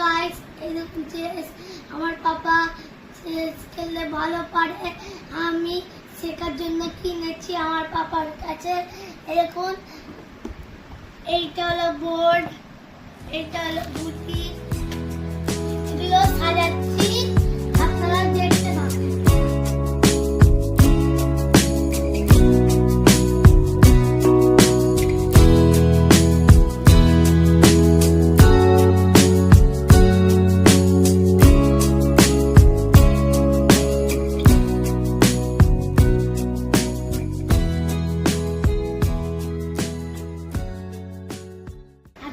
Guys, এই দেখুন chess আমার পাপা চেস খেলতে ভালো পারে। আমি শেখার জন্য কিনেছি আমার পাপার কাছে। এই দেখুন, এইটা হলো বোর্ড, এইটা হলো গুটি, এগুলো সাজাচ্ছি, আপনারা দেখতে পাবেন।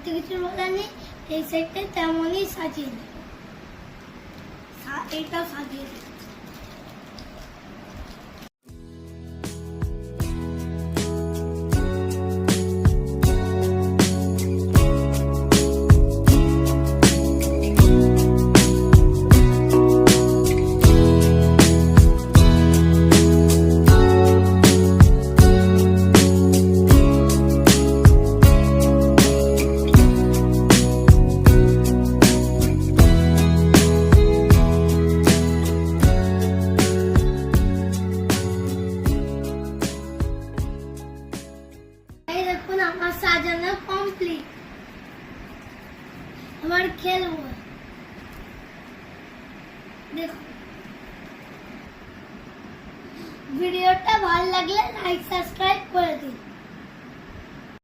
কিছু বলার নেই, এই সেটটা তেমনই সাজিয়ে দেব, এইটাও সাজিয়ে দেব। আমার সাজানো কমপ্লিট, আবার খেলবো। দেখো, ভিডিওটা ভালো লাগলে লাইক সাবস্ক্রাইব করে দিন।